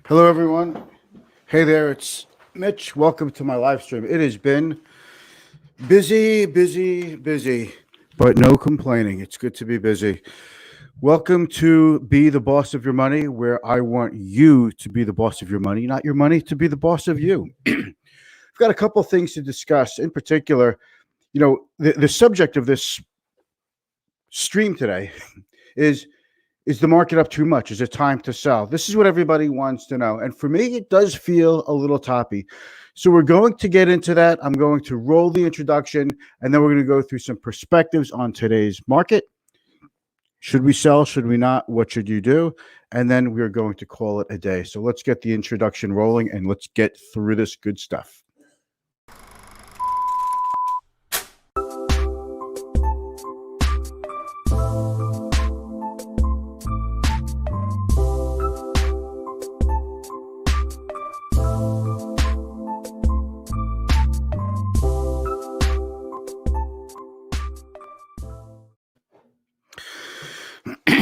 Hello, everyone. Hey there, it's Mitch. Welcome to my live stream. It has been busy, but no complaining. It's good to be busy. Welcome to Be the Boss of Your Money, where I want you to be the boss of your money, not your money to be the boss of you. We've got a couple of things to discuss. In particular, the subject of this stream today is is the market up too much? Is it time to sell? This is what everybody wants to know. And for me, it does feel a little toppy. So we're going to get into that. I'm going to roll the introduction, and then we're going to go through some perspectives on today's market. Should we sell? Should we not? What should you do? And then we're going to call it a day. So let's get the introduction rolling, and let's get through this good stuff.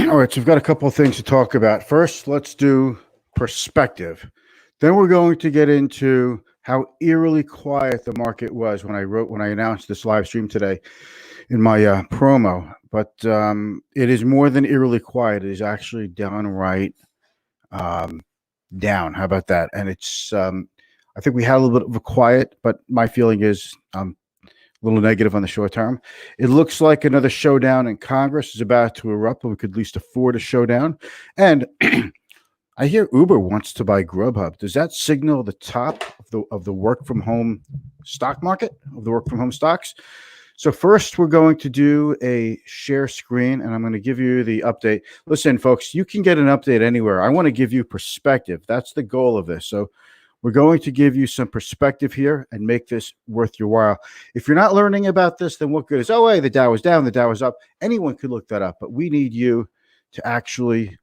All right, so we've got a couple of things to talk about. First, let's do perspective. Then we're going to get into how eerily quiet the market was when I announced this live stream today in my promo. But it is more than eerily quiet. It is actually downright down. How about that? And it's I think we had a little bit of a quiet, but my feeling is a little negative on the short term. It looks like another showdown in Congress is about to erupt, but we could at least afford a showdown. And I hear Uber wants to buy GrubHub. Does that signal the top of the work from home stock market, of the work from home stocks? So first, we're going to do a share screen, and I'm going to give you the update. Listen, folks, you can get an update anywhere. I want to give you perspective. That's the goal of this. So we're going to give you some perspective here and make this worth your while. If you're not learning about this, then what good is, oh, hey, the Dow was down, the Dow was up. Anyone could look that up, but we need you to actually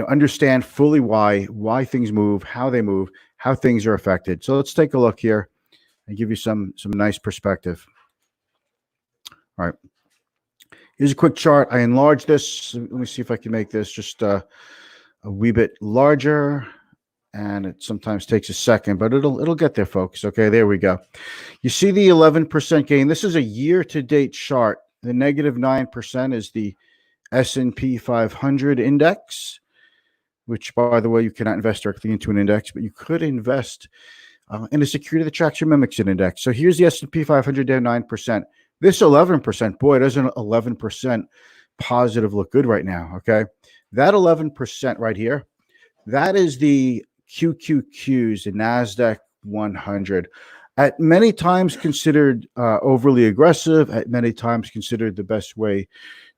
understand fully why things move, how they move, how things are affected. So let's take a look here and give you some nice perspective. All right. Here's a quick chart. I enlarged this. Let me see if I can make this just a wee bit larger. And it sometimes takes a second, but it'll get there, folks. Okay, there we go. You see the 11% gain. This is a year-to-date chart. The negative 9% is the S&P 500 index, which, by the way, you cannot invest directly into an index, but you could invest in a security that tracks or mimics an index. So here's the S&P 500 down 9%. This 11%, boy, doesn't 11% positive look good right now, okay? That 11% right here, that is the QQQs, the NASDAQ 100, at many times considered overly aggressive, at many times considered the best way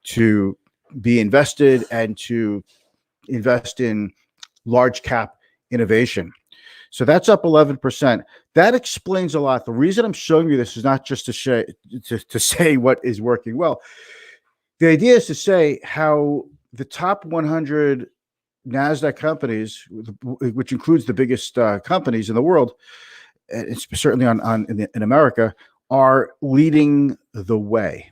to be invested and to invest in large cap innovation. So that's up 11%. That explains a lot. The reason I'm showing you this is not just to say what is working well. The idea is to say how the top 100 NASDAQ companies, which includes the biggest companies in the world, and certainly in America, are leading the way.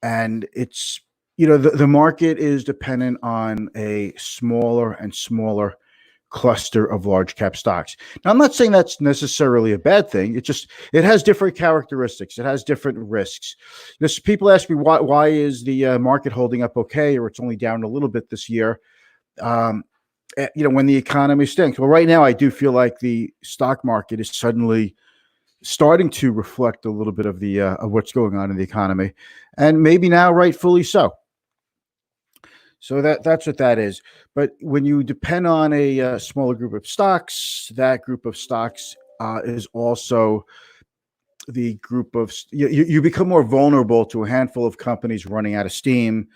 And it's, the market is dependent on a smaller and smaller cluster of large cap stocks. Now, I'm not saying that's necessarily a bad thing. It has different characteristics. It has different risks. People ask me why is the market holding up okay, or it's only down a little bit this year. When the economy stinks. Well, right now, I do feel like the stock market is suddenly starting to reflect a little bit of the of what's going on in the economy, and maybe now rightfully so. So that's what that is. But when you depend on a smaller group of stocks, that group of stocks is also the group of you become more vulnerable to a handful of companies running out of steam,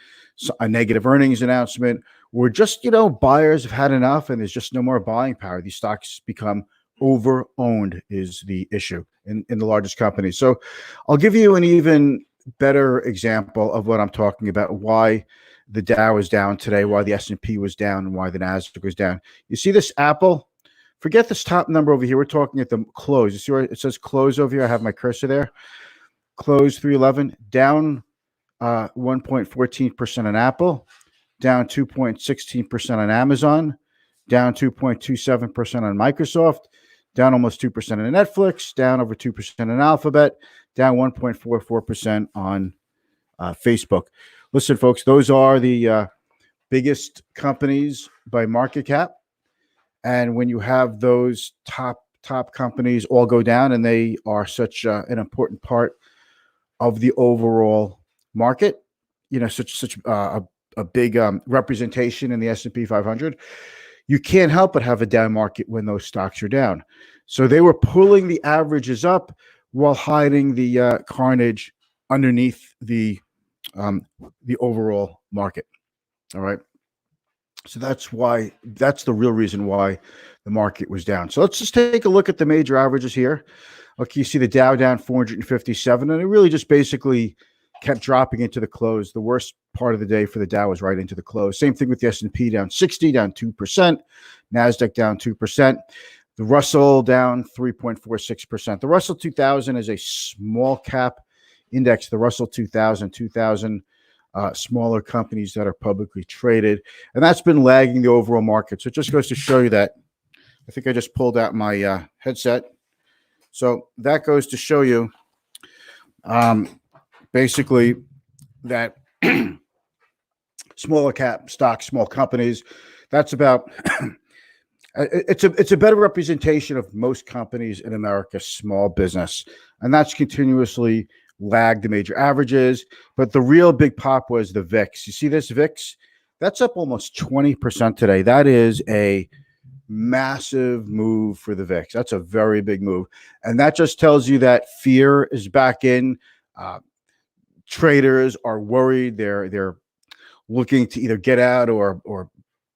a negative earnings announcement, or just buyers have had enough and there's just no more buying power. These stocks become over-owned is the issue in the largest companies. So I'll give you an even better example of what I'm talking about, why the Dow is down today, why the S&P was down, and why the NASDAQ was down. You see this Apple? Forget this top number over here. We're talking at the close. You see where it says close over here? I have my cursor there. Close 311, down 1.14% on Apple, down 2.16% on Amazon, down 2.27% on Microsoft, down almost 2% on Netflix, down over 2% on Alphabet, down 1.44% on Facebook. Listen, folks, those are the biggest companies by market cap. And when you have those top companies all go down, and they are such an important part of the overall market, such a big representation in the S&P 500, you can't help but have a down market when those stocks are down. So they were pulling the averages up while hiding the carnage underneath the overall market. All right. So that's the real reason why the market was down. So let's just take a look at the major averages here. Okay, you see the Dow down 457, and it really just basically kept dropping into the close. The worst part of the day for the Dow was right into the close. Same thing with the S&P down 60, down 2%. NASDAQ down 2%. The Russell down 3.46%. The Russell 2000 is a small cap index. The Russell 2000 smaller companies that are publicly traded, and that's been lagging the overall market. So it just goes to show you that. I think I just pulled out my headset. So that goes to show you basically that smaller cap stocks, small companies, that's about it's a better representation of most companies in America, small business, and that's continuously lagged the major averages. But the real big pop was the VIX. You see this VIX? That's up almost 20% today. That is a massive move for the VIX. That's a very big move. And that just tells you that fear is back in. Traders are worried. They're looking to either get out or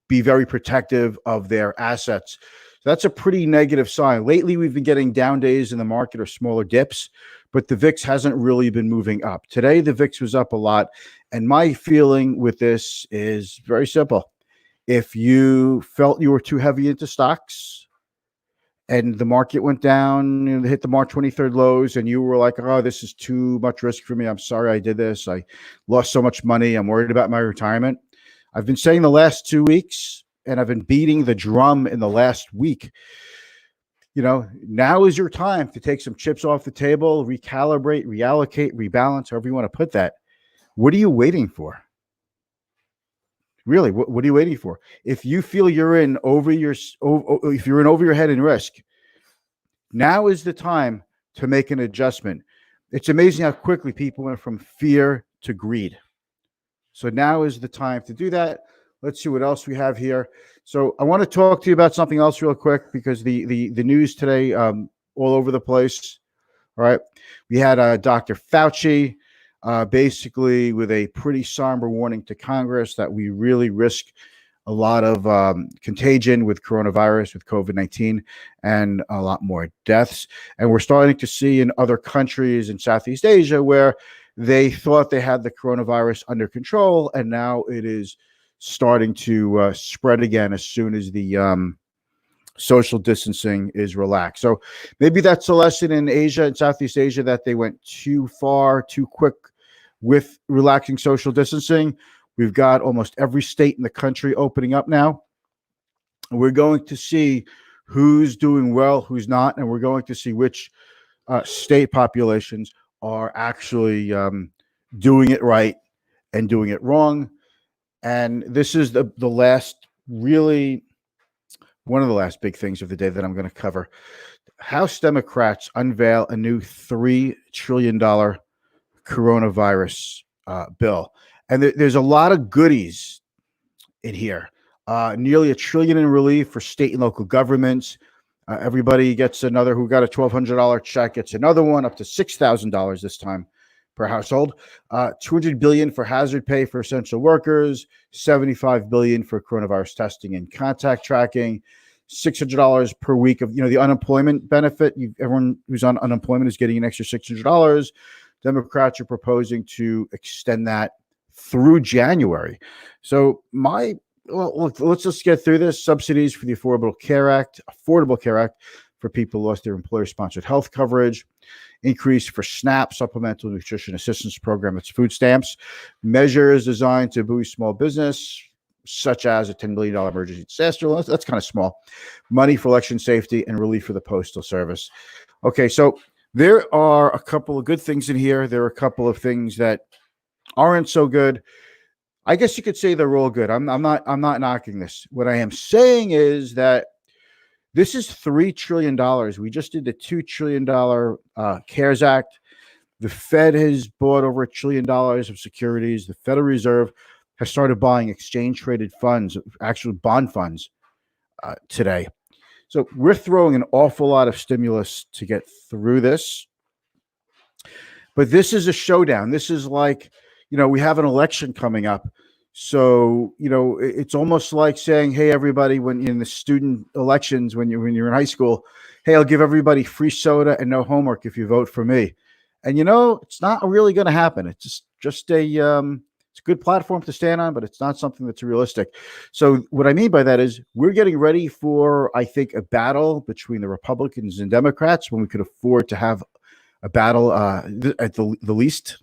be very protective of their assets. So that's a pretty negative sign. Lately, we've been getting down days in the market or smaller dips, but the VIX hasn't really been moving up. Today, the VIX was up a lot. And my feeling with this is very simple. If you felt you were too heavy into stocks and the market went down and hit the March 23rd lows, and you were like, oh, this is too much risk for me. I'm sorry I did this. I lost so much money. I'm worried about my retirement. I've been saying the last 2 weeks, and I've been beating the drum in the last week. Now is your time to take some chips off the table, recalibrate, reallocate, rebalance, however you want to put that. What are you waiting for? Really, what are you waiting for? If you feel you're in over your head in risk, now is the time to make an adjustment. It's amazing how quickly people went from fear to greed. So now is the time to do that. Let's see what else we have here. So I want to talk to you about something else real quick, because the news today, all over the place. All right. We had Dr. Fauci basically with a pretty somber warning to Congress that we really risk a lot of contagion with coronavirus, with COVID-19, and a lot more deaths. And we're starting to see in other countries in Southeast Asia where they thought they had the coronavirus under control, and now it is starting to spread again as soon as the social distancing is relaxed. So maybe that's a lesson in Asia and Southeast Asia, that they went too far, too quick with relaxing social distancing. We've got almost every state in the country opening up now. We're going to see who's doing well, who's not, and we're going to see which state populations are actually doing it right and doing it wrong. And this is the last, really one of the last big things of the day that I'm going to cover. House Democrats unveil a new $3 trillion coronavirus bill. And there's a lot of goodies in here. Nearly $1 trillion in relief for state and local governments. Everybody gets another, who got a $1,200 check gets another one, up to $6,000 this time per household. $200 billion for hazard pay for essential workers. $75 billion for coronavirus testing and contact tracking. $600 per week of the unemployment benefit. Everyone who's on unemployment is getting an extra $600. Democrats are proposing to extend that through January. So look, let's just get through this. Subsidies for the Affordable Care Act for people who lost their employer-sponsored health coverage. Increase for SNAP, Supplemental Nutrition Assistance Program. It's food stamps. Measures designed to boost small business. such as a $10 billion emergency disaster loan. That's kind of small. Money for election safety and relief for the Postal Service. Okay, so there are a couple of good things in here. There are a couple of things that aren't so good. I guess you could say they're all good. I'm not knocking this. What I am saying is that this is $3 trillion. We just did the $2 trillion CARES Act. The Fed has bought over $1 trillion of securities. The Federal Reserve has started buying exchange-traded funds, actual bond funds, today. So we're throwing an awful lot of stimulus to get through this. But this is a showdown. This is like, we have an election coming up. So, it's almost like saying, hey, everybody, when in the student elections, when you're in high school, hey, I'll give everybody free soda and no homework if you vote for me. And, it's not really going to happen. It's just it's a good platform to stand on, but it's not something that's realistic. So what I mean by that is we're getting ready for, I think, a battle between the Republicans and Democrats when we could afford to have a battle at the least.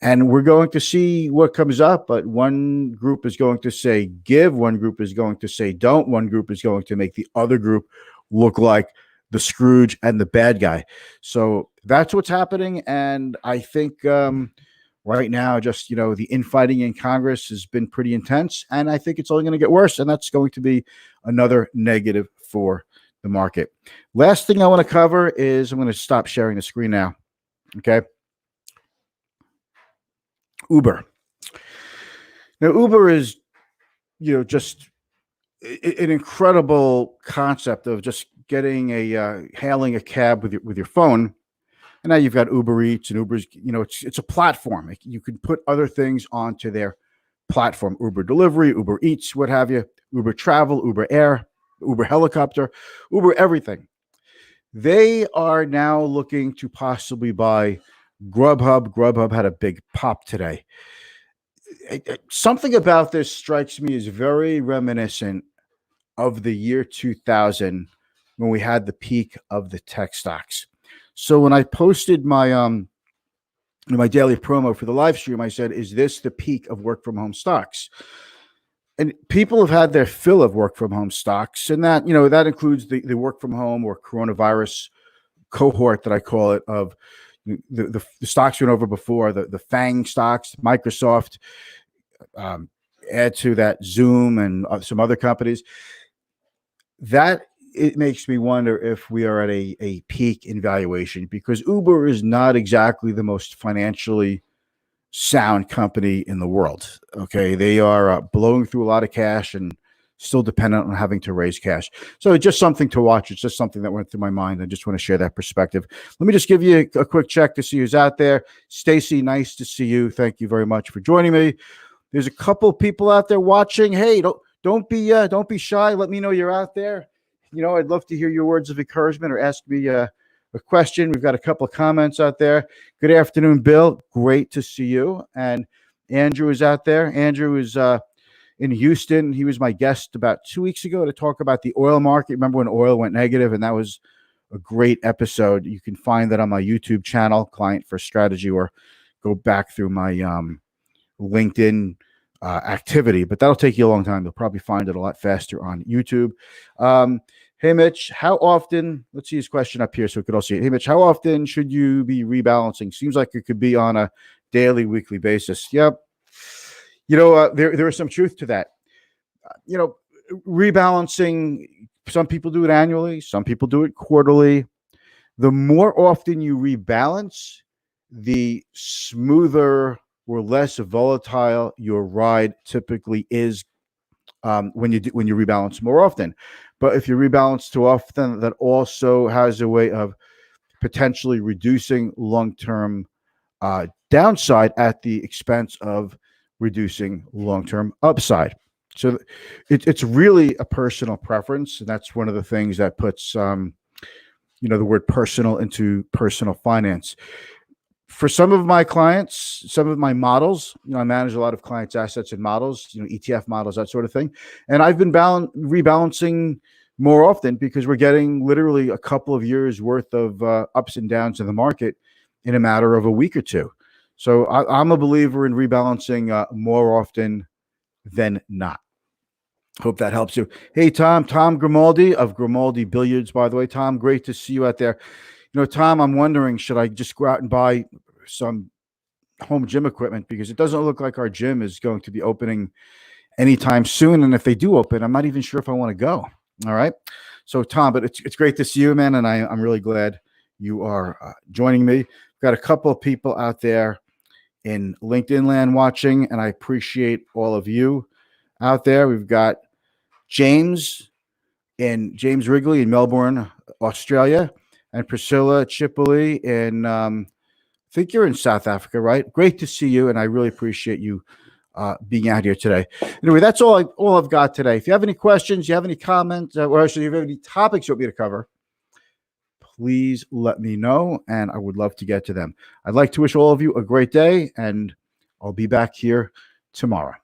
And we're going to see what comes up, but one group is going to say give, one group is going to say don't, one group is going to make the other group look like the Scrooge and the bad guy. So that's what's happening. And I think right now, just, the infighting in Congress has been pretty intense, and I think it's only going to get worse, and that's going to be another negative for the market. Last thing I want to cover is I'm going to stop sharing the screen now. Okay. Uber. Now, Uber is, just an incredible concept of just getting hailing a cab with your phone. And now you've got Uber Eats and Uber's, it's a platform. You can put other things onto their platform. Uber Delivery, Uber Eats, what have you, Uber Travel, Uber Air, Uber Helicopter, Uber everything. They are now looking to possibly buy GrubHub. GrubHub had a big pop today. Something about this strikes me as very reminiscent of the year 2000 when we had the peak of the tech stocks. So when I posted my my daily promo for the live stream, I said, is this the peak of work from home stocks? And people have had their fill of work from home stocks. And that, that includes the work from home or coronavirus cohort that I call it, of the stocks went over before, the FANG stocks, Microsoft, add to that Zoom and some other companies. That it makes me wonder if we are at a peak in valuation, because Uber is not exactly the most financially sound company in the world. Okay. They are blowing through a lot of cash and still dependent on having to raise cash. So it's just something to watch. It's just something that went through my mind. I just want to share that perspective. Let me just give you a quick check to see who's out there. Stacy, nice to see you. Thank you very much for joining me. There's a couple people out there watching. Hey, don't be shy. Let me know you're out there. I'd love to hear your words of encouragement or ask me a question. We've got a couple of comments out there. Good afternoon, Bill. Great to see you. And Andrew is out there. Andrew is in Houston. He was my guest about 2 weeks ago to talk about the oil market. Remember when oil went negative? And that was a great episode. You can find that on my YouTube channel, Client First Strategy, or go back through my LinkedIn activity. But that'll take you a long time. You'll probably find it a lot faster on YouTube. Hey, Mitch, how often, let's see his question up here so we could all see it. Hey, Mitch, how often should you be rebalancing? Seems like it could be on a daily, weekly basis. Yep. There is some truth to that. Rebalancing, some people do it annually, some people do it quarterly. The more often you rebalance, the smoother or less volatile your ride typically is when you rebalance more often. But if you rebalance too often, that also has a way of potentially reducing long-term downside at the expense of reducing long-term upside. So it's really a personal preference, and that's one of the things that puts the word personal into personal finance. For some of my clients, some of my models, I manage a lot of clients' assets and models, ETF models, that sort of thing. And I've been rebalancing more often because we're getting literally a couple of years worth of ups and downs in the market in a matter of a week or two. So I'm a believer in rebalancing more often than not. Hope that helps you. Hey, Tom Grimaldi of Grimaldi Billiards, by the way. Tom, great to see you out there. Tom, I'm wondering, should I just go out and buy some home gym equipment? Because it doesn't look like our gym is going to be opening anytime soon. And if they do open, I'm not even sure if I want to go. All right. So, Tom, but it's great to see you, man. And I'm really glad you are joining me. Got a couple of people out there in LinkedIn land watching, and I appreciate all of you out there. We've got James Wrigley in Melbourne, Australia, and Priscilla Chipoli in, I think you're in South Africa, right? Great to see you, and I really appreciate you being out here today. Anyway, that's all I've got today. If you have any questions, you have any comments, or actually you have any topics you want me to cover, please let me know, and I would love to get to them. I'd like to wish all of you a great day, and I'll be back here tomorrow.